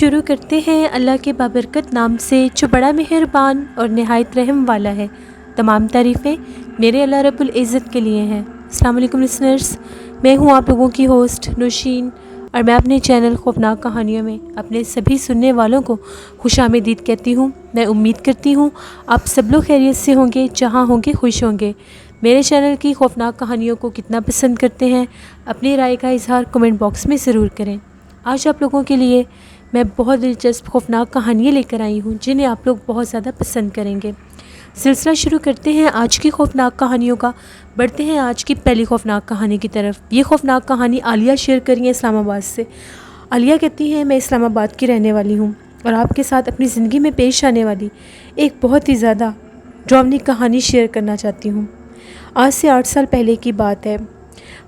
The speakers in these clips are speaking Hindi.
शुरू करते हैं अल्लाह के बाबरकत नाम से जो बड़ा मेहरबान और नहायत रहम वाला है। तमाम तारीफ़ें मेरे अल्लाह रब्बुल इज़्ज़त के लिए हैं। अस्सलाम वालेकुम लिसनर्स, मैं हूँ आप लोगों की होस्ट नौशीन और मैं अपने चैनल खौफनाक कहानियों में अपने सभी सुनने वालों को खुशामदीद कहती हूँ। मैं उम्मीद करती हूँ आप सब लोग खैरियत से होंगे, जहाँ होंगे खुश होंगे। मेरे चैनल की खौफनाक कहानियों को कितना पसंद करते हैं, अपनी राय का इजहार कमेंट बॉक्स में ज़रूर करें। आज आप लोगों के लिए मैं बहुत दिलचस्प खौफनाक कहानियाँ लेकर आई हूँ जिन्हें आप लोग बहुत ज़्यादा पसंद करेंगे। सिलसिला शुरू करते हैं आज की खौफनाक कहानियों का। बढ़ते हैं आज की पहली खौफनाक कहानी की तरफ। ये खौफनाक कहानी आलिया शेयर करी है इस्लामाबाद से। आलिया कहती है, मैं इस्लामाबाद की रहने वाली हूँ और आपके साथ अपनी ज़िंदगी में पेश आने वाली एक बहुत ही ज़्यादा डरावनी कहानी शेयर करना चाहती हूँ। आज से 8 साल पहले की बात है।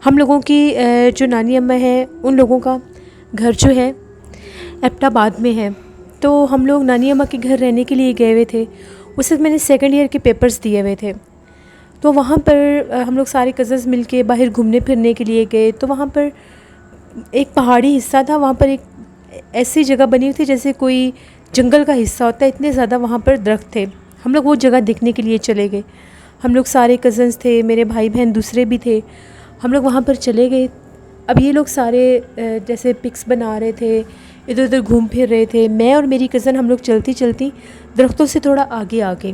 हम लोगों की जो नानी अम्मा है उन लोगों का घर जो है एबटाबाद में है। तो हम लोग नानी अम्मा के घर रहने के लिए गए हुए थे। उस वक्त मैंने सेकंड ईयर के पेपर्स दिए हुए थे। तो वहाँ पर हम लोग सारे कज़न्स मिल के बाहर घूमने फिरने के लिए गए। तो वहाँ पर एक पहाड़ी हिस्सा था। वहाँ पर एक ऐसी जगह बनी हुई थी जैसे कोई जंगल का हिस्सा होता है, इतने ज़्यादा वहाँ पर दरख्त थे। हम लोग वो जगह देखने के लिए चले गए। हम लोग सारे कज़न्स थे, मेरे भाई बहन दूसरे भी थे। हम लोग वहाँ पर चले गए। अब ये लोग सारे जैसे पिक्स बना रहे थे, इधर उधर घूम फिर रहे थे। मैं और मेरी कज़न हम लोग चलती चलती दरख्तों से थोड़ा आगे आ गए।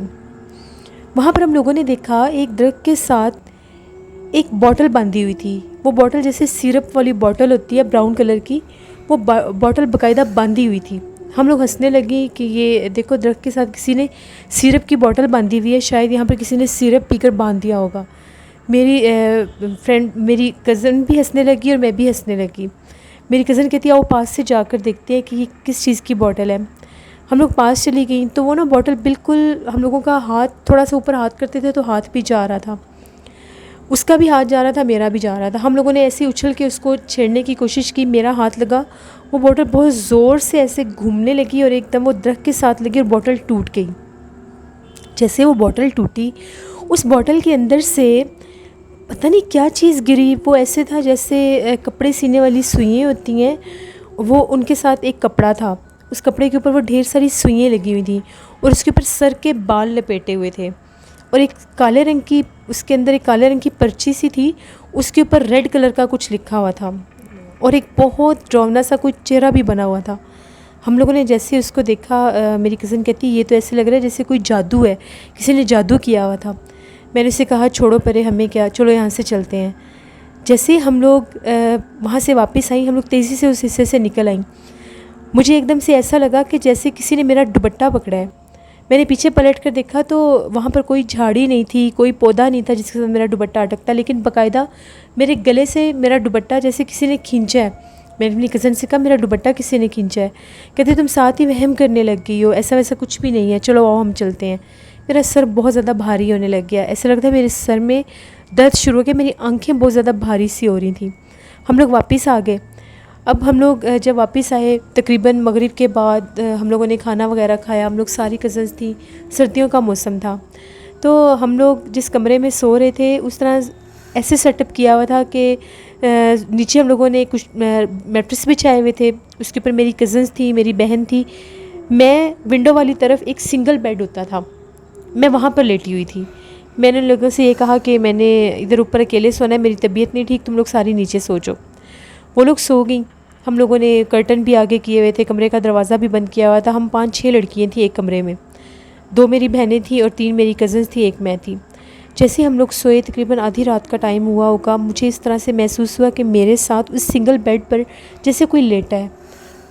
वहाँ पर हम लोगों ने देखा एक दरख्त के साथ एक बॉटल बांधी हुई थी। वो बॉटल जैसे सिरप वाली बॉटल होती है ब्राउन कलर की, वो बॉटल बाकायदा बांधी हुई थी। हम लोग हंसने लगे कि ये देखो दरख्त के साथ किसी ने सिरप की बॉटल बांधी हुई है, शायद यहाँ पर किसी ने सिरप पीकर बांध दिया होगा। मेरी कज़न भी हंसने लगी और मैं भी हंसने लगी। मेरी कज़न कहती है आओ पास से जाकर देखते हैं कि ये किस चीज़ की बॉटल है। हम लोग पास चली गई तो वो ना बॉटल बिल्कुल हम लोगों का हाथ थोड़ा सा ऊपर हाथ करते थे तो हाथ भी जा रहा था, उसका भी हाथ जा रहा था, मेरा भी जा रहा था। हम लोगों ने ऐसे उछल के उसको छेड़ने की कोशिश की, मेरा हाथ लगा, वो बॉटल बहुत ज़ोर से ऐसे घूमने लगी और एकदम वो दरख्त के साथ लगी और बॉटल टूट गई। जैसे वो बॉटल टूटी, उस बॉटल के अंदर से पता नहीं क्या चीज़ गिरी। वो ऐसे था जैसे कपड़े सीने वाली सुइयाँ होती हैं, वो उनके साथ एक कपड़ा था। उस कपड़े के ऊपर वो ढेर सारी सुइयाँ लगी हुई थी और उसके ऊपर सर के बाल लपेटे हुए थे और एक काले रंग की, उसके अंदर एक काले रंग की पर्ची सी थी, उसके ऊपर रेड कलर का कुछ लिखा हुआ था और एक बहुत डरावना सा कोई चेहरा भी बना हुआ था। हम लोगों ने जैसे उसको देखा, मेरी कज़न कहती ये तो ऐसे लग रहा है जैसे कोई जादू है, किसी ने जादू किया हुआ था। मैंने उसे कहा छोड़ो परे, हमें क्या, चलो यहाँ से चलते हैं। जैसे हम लोग वहाँ से वापस आई, हम लोग तेज़ी से उस हिस्से से निकल आई। मुझे एकदम से ऐसा लगा कि जैसे किसी ने मेरा दुपट्टा पकड़ा है। मैंने पीछे पलट कर देखा तो वहाँ पर कोई झाड़ी नहीं थी, कोई पौधा नहीं था जिसके साथ मेरा दुपट्टा अटकता, लेकिन बाकायदा मेरे गले से मेरा दुपट्टा जैसे किसी ने खींचा है। मैंने अपनी कज़न से कहा मेरा दुपट्टा किसी ने खींचा है। कहते तुम साथ ही वहम करने लग गई हो, ऐसा वैसा कुछ भी नहीं है, चलो आओ हम चलते हैं। मेरा सर बहुत ज़्यादा भारी होने लग गया, ऐसा लगता है मेरे सर में दर्द शुरू हो गया, मेरी आंखें बहुत ज़्यादा भारी सी हो रही थी। हम लोग वापस आ गए। अब हम लोग जब वापस आए तकरीबन मगरिब के बाद हम लोगों ने खाना वगैरह खाया। हम लोग सारी कज़न्स थी, सर्दियों का मौसम था। तो हम लोग जिस कमरे में सो रहे थे उस तरह ऐसे सेटअप किया हुआ था कि नीचे हम लोगों ने कुछ मैट्रेस बिछाए हुए थे, उसके ऊपर मेरी कज़न्स थी, मेरी बहन थी। मैं विंडो वाली तरफ एक सिंगल बेड होता था, मैं वहाँ पर लेटी हुई थी। मैंने लोगों से ये कहा कि मैंने इधर ऊपर अकेले सोना है, मेरी तबीयत नहीं ठीक, तुम लोग सारी नीचे सो जाओ। वो लोग सो गई। हम लोगों ने कर्टन भी आगे किए हुए थे, कमरे का दरवाज़ा भी बंद किया हुआ था। हम 5-6 लड़कियाँ थी एक कमरे में, 2 मेरी बहनें थी और 3 मेरी कज़न्स थी, एक मैं थी। जैसे हम लोग सोए, तकरीबन आधी रात का टाइम हुआ होगा, मुझे इस तरह से महसूस हुआ कि मेरे साथ उस सिंगल बेड पर जैसे कोई लेटा है।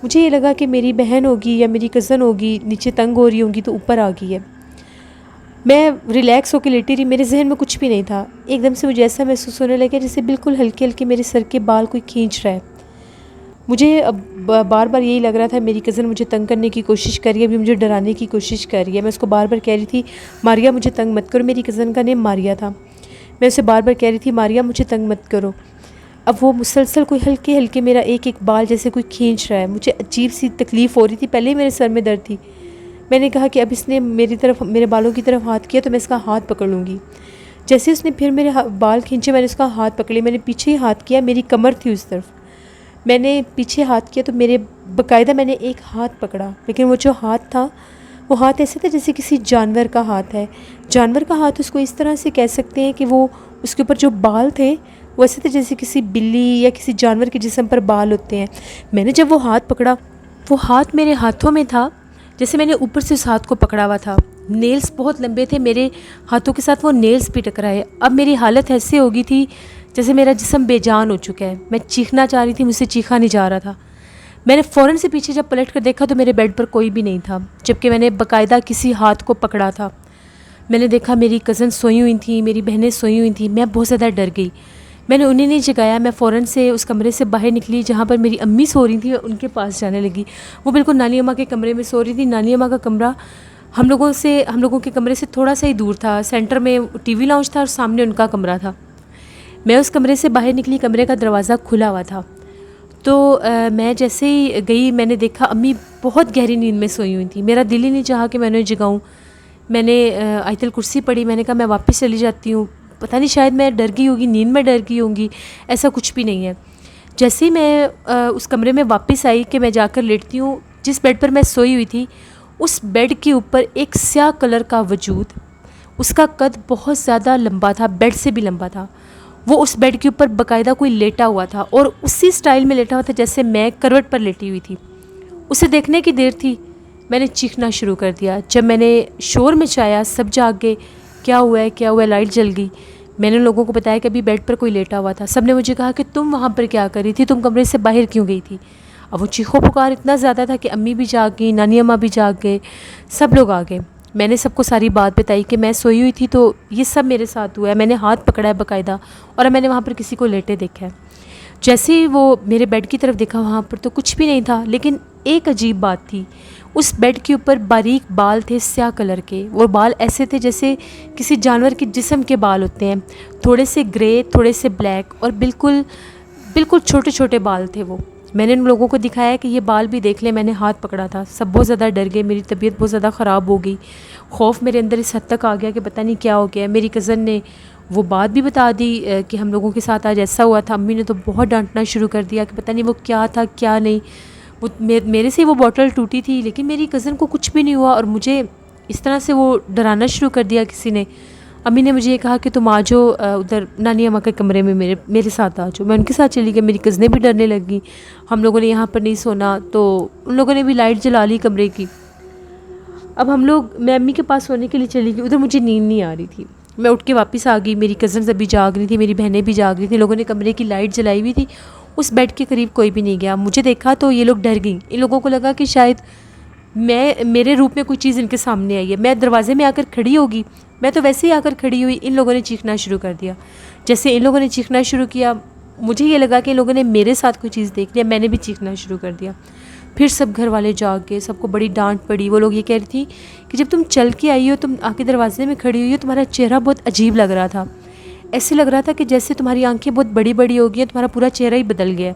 मुझे ये लगा कि मेरी बहन होगी या मेरी कज़न होगी, नीचे तंग हो रही होंगी तो ऊपर आ गई है। मैं रिलैक्स होकर लेटी रही, मेरे जहन में कुछ भी नहीं था। एकदम से मुझे ऐसा महसूस होने लगा जैसे बिल्कुल हल्के हल्के मेरे सर के बाल कोई खींच रहा है। मुझे अब बार बार यही लग रहा था मेरी कज़न मुझे तंग करने की कोशिश कर रही है, अभी मुझे डराने की कोशिश कर रही है। मैं उसको बार बार कह रही थी मारिया मुझे तंग मत करो, मेरी कज़न का नेम मारिया था। मैं उसे बार बार कह रही थी मारिया मुझे तंग मत करो। अब वो मुसलसल कोई हल्के हल्के मेरा एक एक बाल जैसे कोई खींच रहा है। मुझे अजीब सी तकलीफ़ हो रही थी, पहले ही मेरे सर में दर्द थी। मैंने कहा कि अब इसने मेरे बालों की तरफ हाथ किया तो मैं इसका हाथ पकड़ लूँगी। जैसे उसने फिर मेरे बाल खींचे, मैंने उसका हाथ पकड़े, मैंने पीछे ही हाथ किया, मेरी कमर थी उस तरफ। मैंने पीछे हाथ किया तो मेरे बाकायदा मैंने एक हाथ पकड़ा, लेकिन वो जो हाथ था वो हाथ ऐसे था जैसे किसी जानवर का हाथ है। जानवर का हाथ उसको इस तरह से कह सकते हैं कि वो उसके ऊपर जो बाल थे वो ऐसे थे जैसे किसी बिल्ली या किसी जानवर के जिस्म पर बाल होते हैं। मैंने जब वो हाथ पकड़ा, वो हाथ मेरे हाथों में था जैसे मैंने ऊपर से उस हाथ को पकड़ा हुआ था। नेल्स बहुत लंबे थे, मेरे हाथों के साथ वो नेल्स भी टकराए। अब मेरी हालत ऐसे हो गई थी जैसे मेरा जिस्म बेजान हो चुका है। मैं चीखना चाह रही थी, मुझसे चीखा नहीं जा रहा था। मैंने फ़ौरन से पीछे जब पलट कर देखा तो मेरे बेड पर कोई भी नहीं था, जबकि मैंने बाकायदा किसी हाथ को पकड़ा था। मैंने देखा मेरी कज़न सोई हुई थी, मेरी बहनें सोई हुई थी। मैं बहुत ज़्यादा डर गई। मैंने उन्हें नहीं जगाया। मैं फ़ौरन से उस कमरे से बाहर निकली जहाँ पर मेरी अम्मी सो रही थी। मैं उनके पास जाने लगी। वो बिल्कुल नानी अम्मा के कमरे में सो रही थी। नानी अम्मा का कमरा हम लोगों के कमरे से थोड़ा सा ही दूर था। सेंटर में टीवी लाउंज था और सामने उनका कमरा था। मैं उस कमरे से बाहर निकली, कमरे का दरवाज़ा खुला हुआ था। तो मैं जैसे ही गई, मैंने देखा अम्मी बहुत गहरी नींद में सोई हुई थी। मेरा दिल ही नहीं चाहा कि मैं उन्हें जगाऊँ। मैंने आयतल कुर्सी पढ़ी। मैंने कहा मैं वापस चली जाती हूँ, पता नहीं शायद मैं डर गई होगी, नींद में डर गई होंगी। ऐसा कुछ भी नहीं है। जैसे ही मैं उस कमरे में वापस आई कि मैं जाकर लेटती हूँ, जिस बेड पर मैं सोई हुई थी उस बेड के ऊपर एक स्याह कलर का वजूद, उसका कद बहुत ज़्यादा लंबा था, बेड से भी लंबा था। वो उस बेड के ऊपर बाकायदा कोई लेटा हुआ था और उसी स्टाइल में लेटा हुआ था जैसे मैं करवट पर लेटी हुई थी। उसे देखने की देर थी, मैंने चीखना शुरू कर दिया। जब मैंने शोर मचाया, सब जाग गए। क्या हुआ है, क्या हुआ है? लाइट जल गई। मैंने लोगों को बताया कि अभी बेड पर कोई लेटा हुआ था। सब ने मुझे कहा कि तुम वहाँ पर क्या कर रही थी, तुम कमरे से बाहर क्यों गई थी? अब वो चीखो पुकार इतना ज़्यादा था कि अम्मी भी जाग गई, नानी अम्मा भी जाग गए, सब लोग आ गए। मैंने सबको सारी बात बताई कि मैं सोई हुई थी तो ये सब मेरे साथ हुआ है। मैंने हाथ पकड़ा है बाकायदा और मैंने वहाँ पर किसी को लेटे देखा है। जैसे ही वो मेरे बेड की तरफ देखा, वहाँ पर तो कुछ भी नहीं था, लेकिन एक अजीब बात थी। उस बेड के ऊपर बारीक बाल थे स्याह कलर के। वो बाल ऐसे थे जैसे किसी जानवर के जिस्म के बाल होते हैं, थोड़े से ग्रे, थोड़े से ब्लैक और बिल्कुल बिल्कुल छोटे छोटे बाल थे वो। मैंने उन लोगों को दिखाया कि ये बाल भी देख ले। मैंने हाथ पकड़ा था। सब बहुत ज़्यादा डर गए, मेरी तबीयत बहुत ज़्यादा ख़राब हो गई। खौफ मेरे अंदर इस हद तक आ गया कि पता नहीं क्या हो गया। मेरी कज़न ने वो बात भी बता दी कि हम लोगों के साथ आज ऐसा हुआ था। अम्मी ने तो बहुत डांटना शुरू कर दिया कि पता नहीं वो क्या था क्या नहीं। वो मेरे से वो बॉटल टूटी थी, लेकिन मेरी कज़न को कुछ भी नहीं हुआ और मुझे इस तरह से वो डराना शुरू कर दिया किसी ने। अम्मी ने मुझे ये कहा कि तुम आ जाओ उधर नानी अम्मा के कमरे में, मेरे साथ आ जाओ। मैं उनके साथ चली गई। मेरी कज़नें भी डरने लगी। हम लोगों ने यहाँ पर नहीं सोना, तो उन लोगों ने भी लाइट जला ली कमरे की। अब मैं अम्मी के पास सोने के लिए चली गई। उधर मुझे नींद नहीं आ रही थी। मैं उठ के वापस आ गई। मेरी कज़न्स अभी जाग रही थी, मेरी बहनें भी जाग रही थी। लोगों ने कमरे की लाइट जलाई हुई थी। उस बेड के करीब कोई भी नहीं गया। मुझे देखा तो ये लोग डर गई। इन लोगों को लगा कि शायद मेरे रूप में कोई चीज़ इनके सामने आई है। मैं दरवाजे में आकर खड़ी होगी। मैं तो वैसे ही आकर खड़ी हुई। इन लोगों ने चीखना शुरू कर दिया। जैसे इन लोगों ने चीखना शुरू किया, मुझे ये लगा कि इन लोगों ने मेरे साथ कोई चीज़ देख लिया। मैंने भी चीखना शुरू कर दिया। फिर सब घर वाले जाग गए। सबको बड़ी डांट पड़ी। वो लोग ये कह रही थी कि जब तुम चल के आई हो, तुम आके दरवाजे में खड़ी हुई हो, तुम्हारा चेहरा बहुत अजीब लग रहा था। ऐसे लग रहा था कि जैसे तुम्हारी आंखें बहुत बड़ी बड़ी हो गई हैं, तुम्हारा पूरा चेहरा ही बदल गया।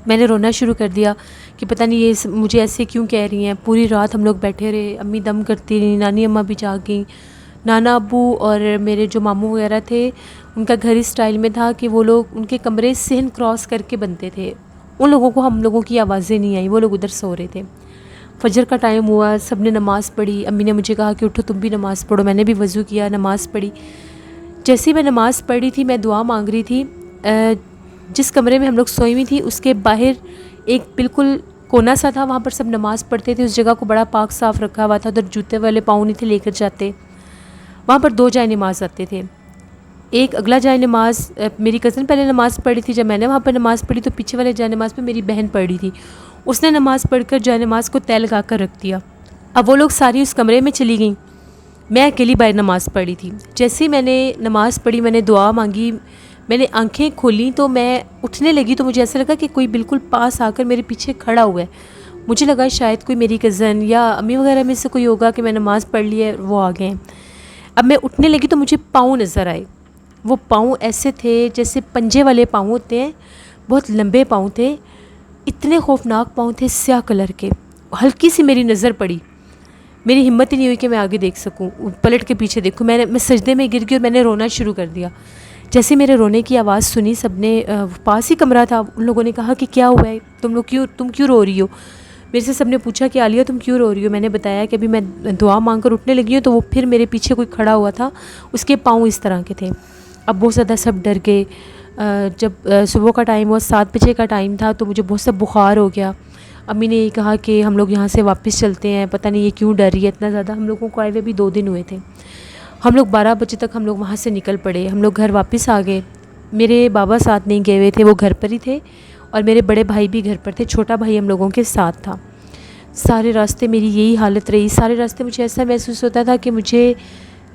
मैंने रोना शुरू कर दिया कि पता नहीं ये मुझे ऐसे क्यों कह रही हैं। पूरी रात हम लोग बैठे रहे। अम्मी दम करती रही, नानी अम्मा भी जाग गई। नाना अब्बू और मेरे जो मामू वगैरह थे, उनका घर इस स्टाइल में था कि वो लोग, उनके कमरे सहन क्रॉस करके बनते थे। उन लोगों को हम लोगों की आवाज़ें नहीं आई। वो लोग उधर सो रहे थे। फजर का टाइम हुआ, सब ने नमाज़ पढ़ी। अम्मी ने मुझे कहा कि उठो तुम भी नमाज़ पढ़ो। मैंने भी वज़ू किया, नमाज़ पढ़ी। जैसे ही मैं नमाज़ पढ़ रही थी, मैं दुआ मांग रही थी, जिस कमरे में हम लोग सोई हुई थी उसके बाहर एक बिल्कुल कोना सा था। वहाँ पर सब नमाज़ पढ़ते थे। उस जगह को बड़ा पाक साफ़ रखा हुआ था। उधर जूते वाले पाँव नहीं थे लेकर जाते। वहाँ पर 2 जाए नमाज़ आते थे। एक अगला जाए नमाज़ मेरी कज़न पहले नमाज़ पढ़ी थी। जब मैंने वहाँ पर नमाज़ पढ़ी तो पीछे वाले जाए नमाज़ पर मेरी बहन पढ़ी थी। उसने नमाज़ पढ़कर जाए नमाज़ को तय लगा कर रख दिया। अब वो लोग सारी उस कमरे में चली गई। मैं अकेली बाहर नमाज़ पढ़ी थी। जैसे ही मैंने नमाज़ पढ़ी, मैंने दुआ मांगी, मैंने आंखें खोली तो मैं उठने लगी तो मुझे ऐसा लगा कि कोई बिल्कुल पास आकर मेरे पीछे खड़ा हुआ है। मुझे लगा शायद कोई मेरी कज़न या अम्मी वगैरह में से कोई होगा कि मैं नमाज़ पढ़ ली है, वो आ गए। अब मैं उठने लगी तो मुझे पाँव नज़र आए। वो पाँव ऐसे थे जैसे पंजे वाले पाँव होते हैं, बहुत लंबे पाँव थे। इतने खौफनाक पाँव थे, स्याह कलर के। हल्की सी मेरी नज़र पड़ी, मेरी हिम्मत ही नहीं हुई कि मैं आगे देख सकूं, पलट के पीछे देखूं। मैं सजदे में गिर गई और मैंने रोना शुरू कर दिया। जैसे मेरे रोने की आवाज़ सुनी सबने, पास ही कमरा था, उन लोगों ने कहा कि क्या हुआ है, तुम क्यों रो रही हो। मेरे से सबने पूछा कि आलिया तुम क्यों रो रही हो। मैंने बताया कि अभी मैं दुआ मांग कर उठने लगी हूँ तो वो फिर मेरे पीछे कोई खड़ा हुआ था, उसके पाँव इस तरह के थे। अब बहुत ज़्यादा सब डर गए। जब सुबह का टाइम हुआ, 7 बजे का टाइम था, तो मुझे बहुत सा बुखार हो गया। अम्मी ने यही कहा कि हम लोग यहाँ से वापस चलते हैं, पता नहीं ये क्यों डर रही है इतना ज़्यादा। हम लोगों को आए हुए भी 2 दिन हुए थे। हम लोग 12 बजे तक हम लोग वहाँ से निकल पड़े, हम लोग घर वापस आ गए। मेरे बाबा साथ नहीं गए हुए थे, वो घर पर ही थे, और मेरे बड़े भाई भी घर पर थे, छोटा भाई हम लोगों के साथ था। सारे रास्ते मेरी यही हालत रही। सारे रास्ते मुझे ऐसा महसूस होता था कि मुझे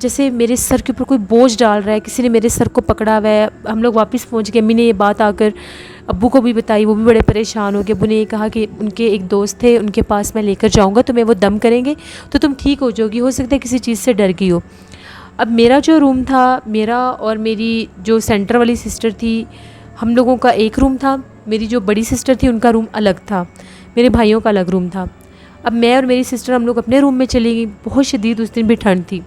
जैसे मेरे सर के ऊपर कोई बोझ डाल रहा है, किसी ने मेरे सर को पकड़ा हुआ है। हम लोग वापस पहुंच गए। अम्मी ने ये बात आकर अब्बू को भी बताई, वो भी बड़े परेशान हो गए। अब्बू ने ये कहा कि उनके एक दोस्त थे, उनके पास मैं लेकर जाऊंगा, तुम्हें वो दम करेंगे तो तुम ठीक हो जाओगी, हो सकता है किसी चीज़ से डर गई हो। अब मेरा जो रूम था, मेरा और मेरी जो सेंटर वाली सिस्टर थी, हम लोगों का एक रूम था। मेरी जो बड़ी सिस्टर थी उनका रूम अलग था, मेरे भाइयों का अलग रूम था। अब मैं और मेरी सिस्टर हम लोग अपने रूम में चली गई। बहुत शदीद उस दिन भी ठंड थी।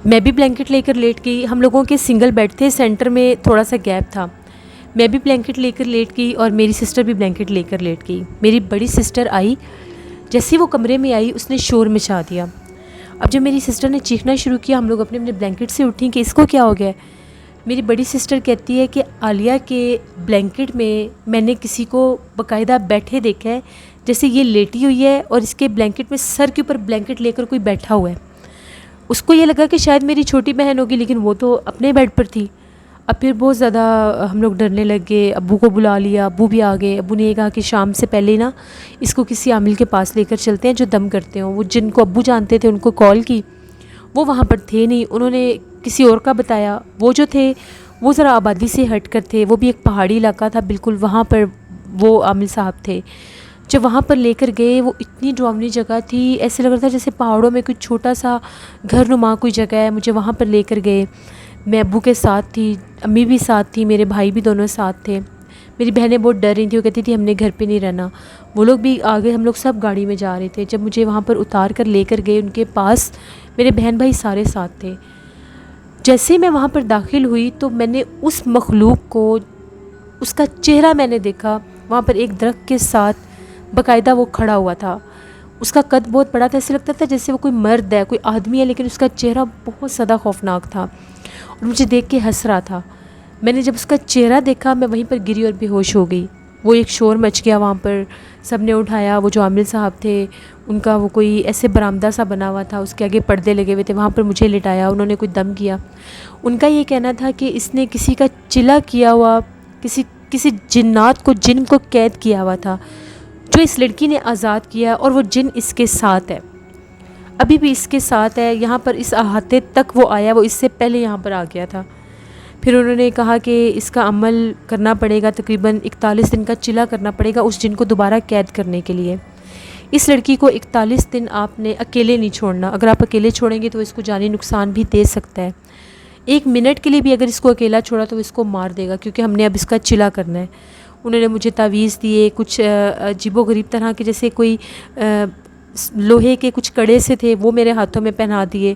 मैं भी ब्लैंकेट लेकर लेट गई। हम लोगों के सिंगल बेड थे, सेंटर में थोड़ा सा गैप था। मैं भी ब्लैंकेट लेकर लेट गई और मेरी सिस्टर भी ब्लैंकेट लेकर लेट गई। मेरी बड़ी सिस्टर आई, जैसे वो कमरे में आई उसने शोर मचा दिया। अब जब मेरी सिस्टर ने चीखना शुरू किया, हम लोग अपने अपने ब्लैंकेट से उठी कि इसको क्या हो गया। मेरी बड़ी सिस्टर कहती है कि आलिया के ब्लैंकेट में मैंने किसी को बाकायदा बैठे देखा है, जैसे ये लेटी हुई है और इसके ब्लैंकेट में सर के ऊपर ब्लैंकेट लेकर कोई बैठा हुआ है। उसको ये लगा कि शायद मेरी छोटी बहन होगी, लेकिन वो तो अपने बेड पर थी। अब फिर बहुत ज़्यादा हम लोग डरने लग गए। अब्बू को बुला लिया, अब्बू भी आ गए। अब्बू ने ये कहा कि शाम से पहले ना इसको किसी आमिल के पास लेकर चलते हैं जो दम करते हो। वो जिनको अब्बू जानते थे उनको कॉल की, वो वहाँ पर थे नहीं। उन्होंने किसी और का बताया। वो जो थे वो ज़रा आबादी से हट कर थे, वो भी एक पहाड़ी इलाका था बिल्कुल, वहाँ पर वो आमिल साहब थे। जब वहाँ पर लेकर गए, वो इतनी डरावनी जगह थी, ऐसे लग रहा था जैसे पहाड़ों में कोई छोटा सा घर नुमा कोई जगह है। मुझे वहाँ पर लेकर गए। मैं अब्बू के साथ थी, अम्मी भी साथ थी, मेरे भाई भी दोनों साथ थे। मेरी बहनें बहुत डर रही थी, वो कहती थी हमने घर पे नहीं रहना। वो लोग भी आ गए, हम लोग सब गाड़ी में जा रहे थे। जब मुझे वहाँ पर उतार कर लेकर गए उनके पास, मेरे बहन भाई सारे साथ थे। जैसे ही मैं वहाँ पर दाखिल हुई तो मैंने उस मखलूक को, उसका चेहरा मैंने देखा। वहाँ पर एक दरख्त के साथ बाकायदा वो खड़ा हुआ था। उसका कद बहुत बड़ा था, ऐसे लगता था जैसे वो कोई मर्द है, कोई आदमी है, लेकिन उसका चेहरा बहुत ज़्यादा खौफनाक था और मुझे देख के हंस रहा था। मैंने जब उसका चेहरा देखा, मैं वहीं पर गिरी और बेहोश हो गई। वो एक शोर मच गया वहाँ पर, सब ने उठाया। वो जो आमिल साहब थे उनका वो कोई ऐसे बरामदा सा बना हुआ था, उसके आगे पर्दे लगे हुए थे, वहाँ पर मुझे लिटाया। उन्होंने कोई दम किया। उनका ये कहना था कि इसने किसी का चिला किया हुआ, किसी जिन्नात को, जिन को कैद किया हुआ था, जो इस लड़की ने आज़ाद किया, और वो जिन इसके साथ है, अभी भी इसके साथ है। यहाँ पर इस अहाते तक वो आया, वो इससे पहले यहाँ पर आ गया था। फिर उन्होंने कहा कि इसका अमल करना पड़ेगा, तकरीबन 41 दिन का चिला करना पड़ेगा उस जिन को दोबारा कैद करने के लिए। इस लड़की को 41 दिन आपने अकेले नहीं छोड़ना। अगर आप अकेले छोड़ेंगे तो इसको जानी नुकसान भी दे सकता है। 1 मिनट के लिए भी अगर इसको अकेला छोड़ा तो इसको मार देगा, क्योंकि हमने अब इसका चिला करना है। उन्होंने मुझे तावीज़ दिए, कुछ अजीबो गरीब तरह के, जैसे कोई लोहे के कुछ कड़े से थे, वो मेरे हाथों में पहना दिए।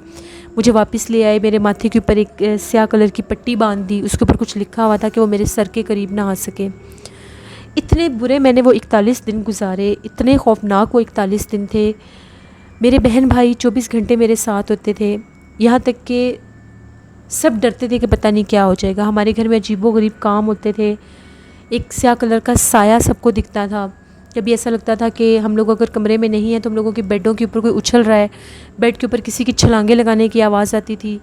मुझे वापस ले आए, मेरे माथे के ऊपर एक स्याह कलर की पट्टी बांध दी, उसके ऊपर कुछ लिखा हुआ था कि वो मेरे सर के करीब ना आ सके। इतने बुरे मैंने वो 41 दिन गुजारे, इतने खौफनाक वो 41 दिन थे। मेरे बहन भाई 24 घंटे मेरे साथ होते थे, यहाँ तक कि सब डरते थे कि पता नहीं क्या हो जाएगा। हमारे घर में अजीबो गरीब काम होते थे। एक स्याह कलर का साया सबको दिखता था। कभी ऐसा लगता था कि हम लोग अगर कमरे में नहीं हैं तो हम लोगों के बेडों के ऊपर कोई उछल रहा है, बेड के ऊपर किसी की छलांगे लगाने की आवाज़ आती थी।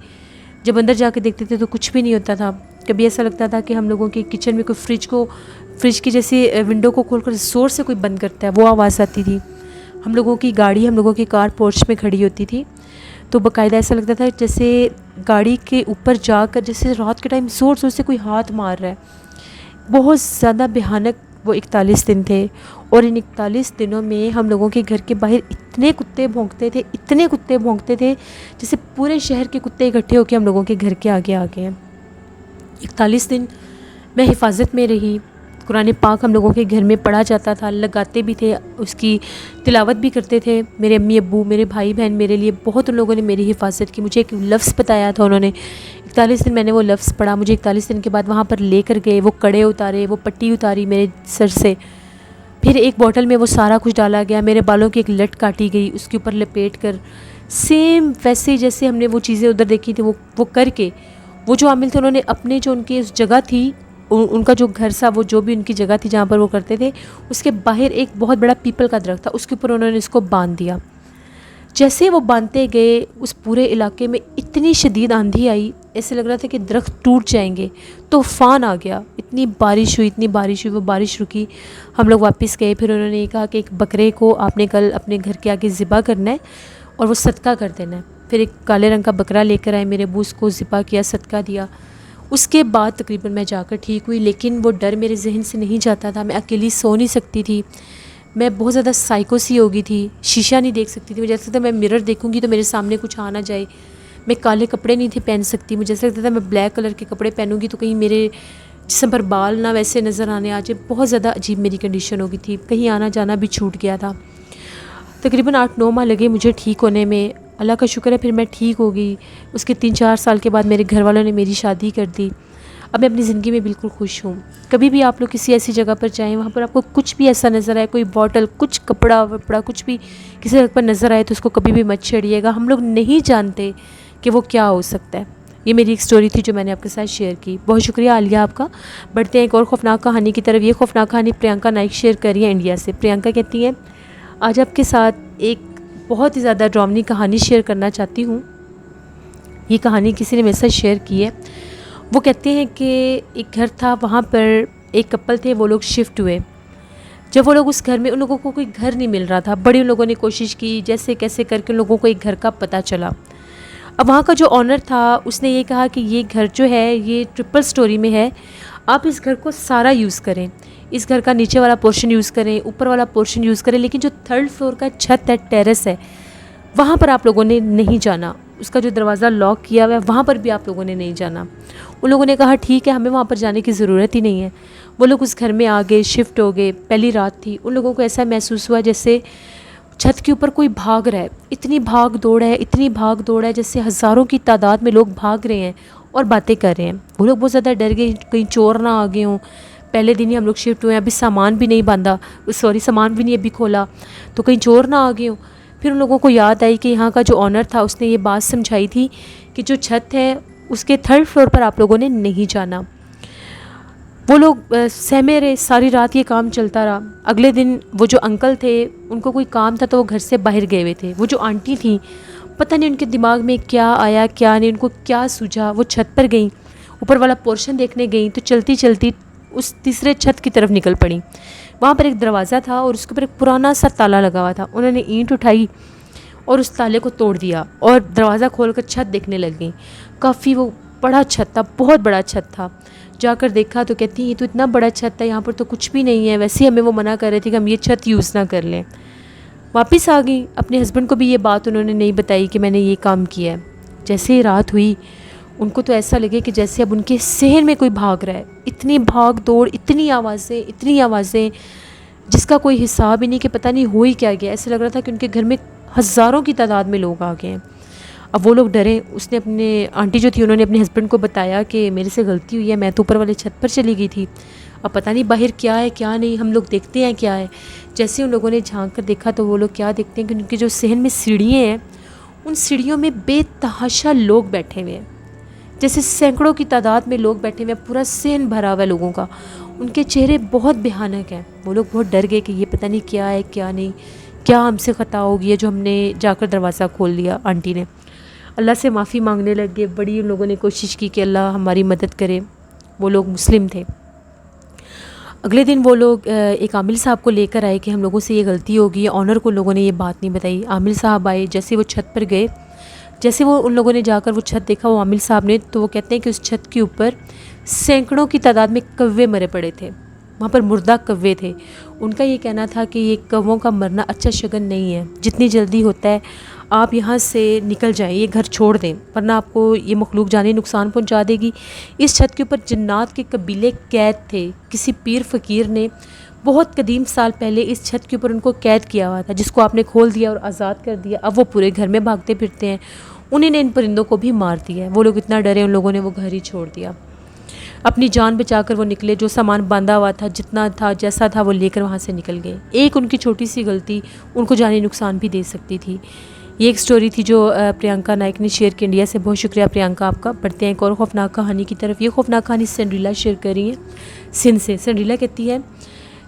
जब अंदर जाके देखते थे तो कुछ भी नहीं होता था। कभी ऐसा लगता था कि हम लोगों के किचन में कोई फ्रिज की जैसे विंडो को खोलकर ज़ोर से कोई बंद करता है, वो आवाज़ आती थी। हम लोगों की गाड़ी, हम लोगों की कार पोर्च में खड़ी होती थी, तो बाकायदा ऐसा लगता था जैसे गाड़ी के ऊपर जाकर जैसे रात के टाइम ज़ोर ज़ोर से कोई हाथ मार रहा है। बहुत ज़्यादा भयानक वो 41 दिन थे। और इन 41 दिनों में हम लोगों के घर के बाहर इतने कुत्ते भौंकते थे, इतने कुत्ते भौंकते थे, जैसे पूरे शहर के कुत्ते इकट्ठे होकर हम लोगों के घर के आगे आ गए हैं। 41 दिन मैं हिफाजत में रही। कुरान पाक हम लोगों के घर में पढ़ा जाता था, लगाते भी थे, उसकी तिलावत भी करते थे। मेरे अम्मी अब्बू, मेरे भाई बहन, मेरे लिए बहुत उन लोगों ने मेरी हिफाजत की। मुझे एक लफ्ज़ बताया था उन्होंने, 41 दिन मैंने वो लफ्ज़ पढ़ा। मुझे 41 दिन के बाद वहाँ पर लेकर गए, वो कड़े उतारे, वो पट्टी उतारी मेरे सर से। फिर एक बॉटल में वो सारा कुछ डाला गया, मेरे बालों की एक लट काटी गई, उसके ऊपर लपेट कर सेम वैसे ही जैसे हमने वो चीज़ें उधर देखी थी वो करके, वो जो आमिल थे उन्होंने अपने जो उनकी उस जगह थी, उनका जो घर था, वो जो भी उनकी जगह थी जहाँ पर वो करते थे, उसके बाहर एक बहुत बड़ा पीपल का दरख्त था, उसके ऊपर उन्होंने इसको बांध दिया। जैसे वो बांधते गए, उस पूरे इलाके में इतनी शदीद आंधी आई, ऐसे लग रहा था कि दरख्त टूट जाएंगे। तूफ़ान आ गया, इतनी बारिश हुई, वो बारिश रुकी। हम लोग वापस गए। फिर उन्होंने ये कहा कि एक बकरे को आपने कल अपने घर के आगे ज़िबा करना है और वो सदका कर देना है। फिर एक काले रंग का बकरा लेकर आए, मेरे अब्बू उसको ज़िबा किया, सदका दिया। उसके बाद तकरीबन मैं जाकर ठीक हुई, लेकिन वो डर मेरे जहन से नहीं जाता था। मैं अकेली सो नहीं सकती थी, मैं बहुत ज़्यादा साइको सी हो गई थी, शीशा नहीं देख सकती थी। मुझे ऐसा लगता था मैं मिरर देखूंगी तो मेरे सामने कुछ आ ना जाए। मैं काले कपड़े नहीं थे पहन सकती, मुझे ऐसा लगता था मैं ब्लैक कलर के कपड़े पहनूंगी तो कहीं मेरे जिस्म पर बाल ना वैसे नज़र आने आ जाए। बहुत ज़्यादा अजीब मेरी कंडीशन हो गई थी, कहीं आना जाना भी छूट गया था। तकरीबन 8-9 माह लगे मुझे ठीक होने में। अल्लाह का शुक्र है फिर मैं ठीक हो गई। उसके 3-4 साल के बाद मेरे घर वालों ने मेरी शादी कर दी। अब मैं अपनी ज़िंदगी में बिल्कुल खुश हूँ। कभी भी आप लोग किसी ऐसी जगह पर जाएं, वहाँ पर आपको कुछ भी ऐसा नज़र आए, कोई बॉटल, कुछ कपड़ा वपड़ा, कुछ भी किसी जगह पर नज़र आए तो उसको कभी भी मत छेड़िएगा। हम लोग नहीं जानते कि वो क्या हो सकता है। ये मेरी एक स्टोरी थी जो मैंने आपके साथ शेयर की। बहुत शुक्रिया आलिया आपका। बढ़ते हैं एक और खौफनाक कहानी की तरफ। ये खौफनाक कहानी प्रियंका नाइक शेयर कर रही है इंडिया से। प्रियंका कहती हैं, आज आपके साथ एक बहुत ही ज़्यादा ड्रामनी कहानी शेयर करना चाहती हूँ। ये कहानी किसी ने मेरे साथ शेयर की है। वो कहते हैं कि एक घर था, वहाँ पर एक कपल थे, वो लोग शिफ्ट हुए। जब वो लोग उस घर में, उन लोगों को कोई घर नहीं मिल रहा था। बड़ी उन लोगों ने कोशिश की, जैसे कैसे करके उन लोगों को एक घर का पता चला। अब वहाँ का जो ऑनर था उसने ये कहा कि ये घर जो है ये ट्रिपल स्टोरी में है, आप इस घर को सारा यूज़ करें, इस घर का नीचे वाला पोर्शन यूज़ करें, ऊपर वाला पोर्शन यूज़ करें, लेकिन जो 3rd फ्लोर का छत है, टेरेस है, वहाँ पर आप लोगों ने नहीं जाना। उसका जो दरवाज़ा लॉक किया हुआ है वहाँ पर भी आप लोगों ने नहीं जाना। उन लोगों ने कहा ठीक है, हमें वहाँ पर जाने की ज़रूरत ही नहीं है। वो लोग उस घर में आ गए, शिफ्ट हो गए। पहली रात थी, उन लोगों को ऐसा महसूस हुआ जैसे छत के ऊपर कोई भाग रहा है। इतनी भाग दौड़ है, इतनी भाग दौड़ है, जैसे हज़ारों की तादाद में लोग भाग रहे हैं और बातें कर रहे हैं। वो लोग बहुत ज़्यादा डर गए, कहीं चोर ना आ गए हों। पहले दिन ही हम लोग शिफ्ट हुए हैं, अभी सामान भी नहीं बांधा, सामान भी नहीं अभी खोला, तो कहीं चोर ना आ गए हों। फिर उन लोगों को याद आई कि यहाँ का जो ऑनर था उसने ये बात समझाई थी कि जो छत है उसके 3rd फ्लोर पर आप लोगों ने नहीं जाना। वो लोग सहमे रहे, सारी रात ये काम चलता रहा। अगले दिन वो जो अंकल थे, उनको कोई काम था तो वो घर से बाहर गए हुए थे। वो जो आंटी थी, पता नहीं उनके दिमाग में क्या आया क्या नहीं, उनको क्या सूझा, वो छत पर गई, ऊपर वाला पोर्शन देखने गई तो चलती चलती उस तीसरे छत की तरफ निकल पड़ी। वहाँ पर एक दरवाज़ा था और उसके ऊपर एक पुराना सा ताला लगा हुआ था। उन्होंने ईंट उठाई और उस ताले को तोड़ दिया और दरवाज़ा खोलकर छत देखने लग गई। काफ़ी वो बड़ा छत था, बहुत बड़ा छत था। जाकर देखा तो कहती है ये तो इतना बड़ा छत था, यहाँ पर तो कुछ भी नहीं है। वैसे ही हमें वो मना कर रहे थे कि हम ये छत यूज़ ना कर लें। वापस आ गई। अपने हस्बैंड को भी ये बात उन्होंने नहीं बताई कि मैंने ये काम किया है। जैसे ही रात हुई, उनको तो ऐसा लगे कि जैसे अब उनके सहन में कोई भाग रहा है। इतनी भाग दौड़, इतनी आवाज़ें जिसका कोई हिसाब ही नहीं कि पता नहीं हो ही क्या गया। ऐसे लग रहा था कि उनके घर में हज़ारों की तादाद में लोग आ गए हैं। अब वो लोग डरे। उसने अपने आंटी जो थी उन्होंने अपने हस्बैंड को बताया कि मेरे से गलती हुई है, मैं तो ऊपर वाले छत पर चली गई थी, अब पता नहीं बाहर क्या है क्या नहीं, हम लोग देखते हैं क्या है। जैसे उन लोगों ने झांक कर देखा तो वो लोग क्या देखते हैं कि उनकी जो सहन में सीढ़ियाँ हैं, उन सीढ़ियों में बेतहाशा लोग बैठे हुए हैं। जैसे सैकड़ों की तादाद में लोग बैठे हुए हैं, पूरा सहन भरा हुआ है लोगों का। उनके चेहरे बहुत भयानक हैं। वो लोग बहुत डर गए कि ये पता नहीं क्या है क्या नहीं, क्या हमसे ख़ता हो गई है जो हमने जाकर दरवाज़ा खोल लिया। आंटी ने अल्लाह से माफ़ी मांगने लग गए। बड़ी उन लोगों ने कोशिश की कि अल्लाह हमारी मदद करे। वो लोग मुस्लिम थे। अगले दिन वो लोग एक आमिल साहब को लेकर आए कि हम लोगों से ये गलती हो गई है। ऑनर को लोगों ने ये बात नहीं बताई। आमिल साहब आए, जैसे वो छत पर गए, जैसे वो उन लोगों ने जाकर वो छत देखा, वो आमिल साहब ने, तो वो कहते हैं कि उस छत के ऊपर सैकड़ों की तादाद में कौवे मरे पड़े थे। वहाँ पर मुर्दा कौवे थे। उनका ये कहना था कि ये कौवों का मरना अच्छा शगन नहीं है, जितनी जल्दी होता है आप यहाँ से निकल जाएं, ये घर छोड़ दें, वरना आपको ये मखलूक जानी नुकसान पहुँचा देगी। इस छत के ऊपर जिन्नात के कबीले कैद थे। किसी पीर फ़कीर ने बहुत कदीम साल पहले इस छत के ऊपर उनको कैद किया हुआ था, जिसको आपने खोल दिया और आज़ाद कर दिया। अब वो पूरे घर में भागते फिरते हैं। उन्होंने इन परिंदों को भी मार दिया है। वो लोग इतना डरे, उन लोगों ने वो घर ही छोड़ दिया। अपनी जान बचाकर वो निकले। जो सामान बांधा हुआ था, जितना था जैसा था, वो लेकर वहाँ से निकल गए। एक उनकी छोटी सी गलती उनको जानी नुकसान भी दे सकती थी। ये एक स्टोरी थी जो प्रियंका नाइक ने शेयर की इंडिया से। बहुत शुक्रिया प्रियंका आपका। बढ़ते हैं एक और खौफनाक कहानी की तरफ। ये खौफनाक कहानी सिंड्रेला शेयर कर रही है सिंध से। सिंड्रेला कहती है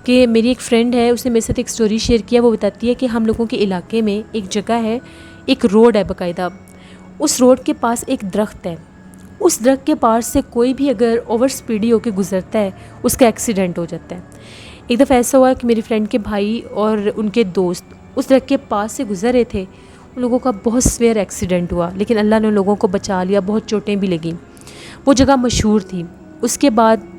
कि मेरी एक फ्रेंड है, उसने मेरे साथ एक स्टोरी शेयर किया। वो बताती है कि हम लोगों के इलाके में एक जगह है, एक रोड है बाकायदा। उस रोड के पास एक दरख्त है। उस दरख्त के पास से कोई भी अगर ओवर स्पीडी होकर गुजरता है, उसका एक्सीडेंट हो जाता है। एक दफ़ा ऐसा हुआ कि मेरी फ्रेंड के भाई और उनके दोस्त उस दरख्त के पास से गुजर रहे थे। उन लोगों का बहुत सीवियर एक्सीडेंट हुआ, लेकिन अल्लाह ने उन लोगों को बचा लिया। बहुत चोटें भी लगीं। वो जगह मशहूर थी। उसके बाद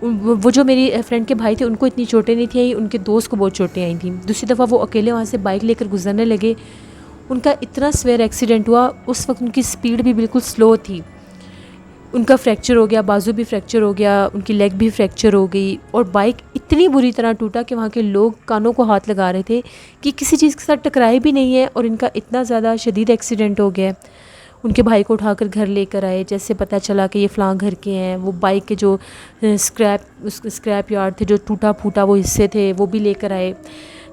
वो जो मेरी फ्रेंड के भाई थे, उनको इतनी चोटें नहीं थी आई, उनके दोस्त को बहुत चोटें आई थी। दूसरी दफ़ा वो अकेले वहाँ से बाइक लेकर गुजरने लगे। उनका इतना सीवियर एक्सीडेंट हुआ। उस वक्त उनकी स्पीड भी बिल्कुल स्लो थी। उनका फ्रैक्चर हो गया, बाजू भी फ्रैक्चर हो गया, उनकी लेग भी फ्रैक्चर हो गई, और बाइक इतनी बुरी तरह टूटा कि वहाँ के लोग कानों को हाथ लगा रहे थे कि किसी चीज़ के साथ टकराए भी नहीं है, और इनका इतना ज़्यादा शदीद एक्सीडेंट हो गया। उनके भाई को उठाकर घर लेकर आए। जैसे पता चला कि ये फ़लाँ घर के हैं, वो बाइक के जो स्क्रैप यार्ड थे, जो टूटा फूटा वो हिस्से थे, वो भी लेकर आए।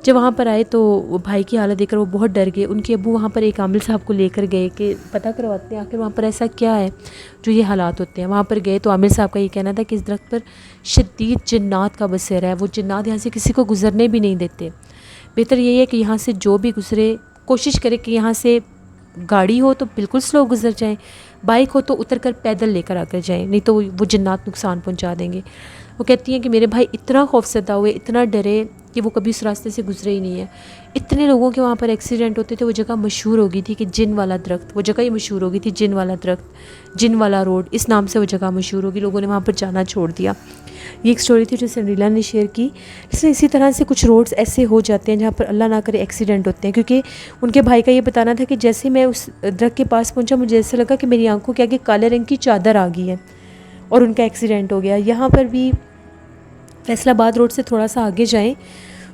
जब वहाँ पर आए तो भाई की हालत देखकर वो बहुत डर गए। उनके अब्बू वहाँ पर एक आमिल साहब को लेकर गए कि पता करवाते हैं आखिर वहाँ पर ऐसा क्या है जो ये हालात होते हैं। वहाँ पर गए तो आमिल साहब का ये कहना था कि इस दरख्त पर शदीद जिन्नात का बसेरा है। वो जिन्नात यहाँ से किसी को गुजरने भी नहीं देते। बेहतर यही है कि यहाँ से जो भी गुजरे कोशिश करे कि यहाँ से गाड़ी हो तो बिल्कुल स्लो गुजर जाएं, बाइक हो तो उतर कर पैदल लेकर आकर जाएं, नहीं तो वो जिन्नात नुकसान पहुंचा देंगे। वो कहती हैं कि मेरे भाई इतना खौफजदा हुए, इतना डरे कि वो कभी उस रास्ते से गुजरे ही नहीं है। इतने लोगों के वहाँ पर एक्सीडेंट होते थे। वो जगह मशहूर हो गई थी कि जिन वाला दरख्त, वो जगह ही मशहूर हो गई थी जिन वाला दरख्त, जिन वाला रोड, इस नाम से वो जगह मशहूर होगी। लोगों ने वहाँ पर जाना छोड़ दिया। ये एक स्टोरी थी जो सिंड्रेला ने शेयर की। इसमें इसी तरह से कुछ रोड्स ऐसे हो जाते हैं जहाँ पर अल्लाह ना करे एक्सीडेंट होते हैं। क्योंकि उनके भाई का ये बताना था कि जैसे मैं उस दरख्त के पास पहुँचा, मुझे ऐसा लगा कि मेरी आंखों के आगे काले रंग की चादर आ गई है, और उनका एक्सीडेंट हो गया। यहाँ पर भी फैसलाबाद रोड से थोड़ा सा आगे जाएँ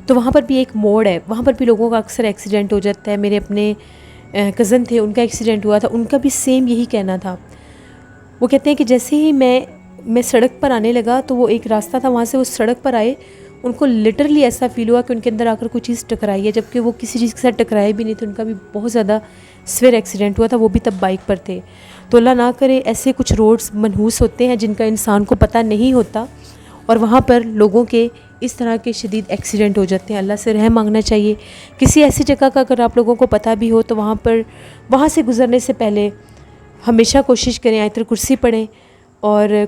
तो वहाँ पर भी एक मोड़ है, वहाँ पर भी लोगों का अक्सर एक्सीडेंट हो जाता है। मेरे अपने कज़न थे, उनका एक्सीडेंट हुआ था। उनका भी सेम यही कहना था। वो कहते हैं कि जैसे ही मैं सड़क पर आने लगा तो वो एक रास्ता था, वहाँ से वो सड़क पर आए, उनको लिटरली ऐसा फील हुआ कि उनके अंदर आकर कोई चीज़ टकराई है, जबकि वो किसी चीज़ के साथ टकराए भी नहीं थे। उनका भी बहुत ज़्यादा सीवियर एक्सीडेंट हुआ था, वो भी तब बाइक पर थे। तो अल्लाह ना करे ऐसे कुछ रोड्स मनहूस होते हैं जिनका इंसान को पता नहीं होता, और वहाँ पर लोगों के इस तरह के शदीद एक्सीडेंट हो जाते हैं। अल्लाह से रहम मांगना चाहिए। किसी ऐसी जगह का अगर आप लोगों को पता भी हो तो वहाँ से गुज़रने से पहले हमेशा कोशिश करें आयतुल कुर्सी पढ़ें और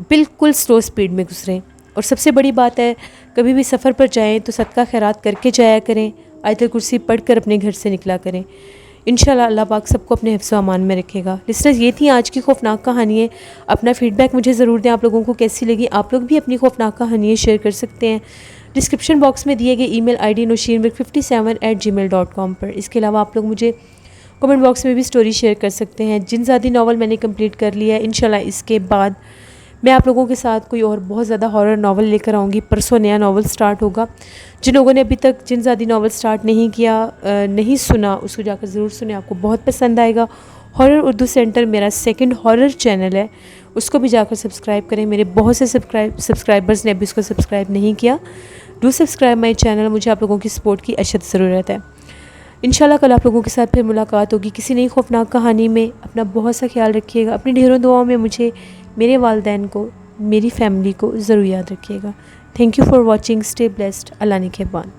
बिल्कुल स्लो स्पीड में गुजरें। और सबसे बड़ी बात है, कभी भी सफ़र पर जाएं तो सदका खैरात करके जाया करें, आयतुल कुर्सी पढ़कर अपने घर से निकला करें। इंशाल्लाह अल्लाह पाक सबको अपने हिफ्ज़ व अमान में रखेगा। लिस्टर्स, ये थी आज की खौफनाक कहानियाँ। अपना फ़ीडबैक मुझे ज़रूर दें, आप लोगों को कैसी लगी। आप लोग भी अपनी खौफनाक कहानियाँ शेयर कर सकते हैं डिस्क्रिप्शन बॉक्स में दिए गए ईमेल आईडी nosheermilk57@gmail.com पर। इसके अलावा आप लोग मुझे कमेंट बॉक्स में भी स्टोरी शेयर कर सकते हैं। जिनज़ादी नावल मैंने कंप्लीट कर लिया है। इंशाल्लाह इसके बाद मैं आप लोगों के साथ कोई और बहुत ज़्यादा हॉरर नावल लेकर आऊँगी। परसों नया नावल स्टार्ट होगा। जिन लोगों ने अभी तक जिनज़ादी नावल स्टार्ट नहीं किया, नहीं सुना, उसको जाकर ज़रूर सुने, आपको बहुत पसंद आएगा। हॉरर उर्दू सेंटर मेरा सेकंड हॉरर चैनल है, उसको भी जाकर सब्सक्राइब करें। मेरे बहुत से सब्सक्राइबर्स ने अभी उसको सब्सक्राइब नहीं किया। Do subscribe my channel. मुझे आप लोगों की सपोर्ट की अशद ज़रूरत है। इंशाल्लाह कल आप लोगों के साथ फिर मुलाकात होगी किसी नई खौफनाक कहानी में। अपना बहुत सा ख्याल रखिएगा। अपनी ढेरों दुआओं में मुझे, मेरे वालिदैन को, मेरी फैमिली को ज़रूर याद रखिएगा। Thank you for watching. Stay blessed. अल्लाह निगहबान।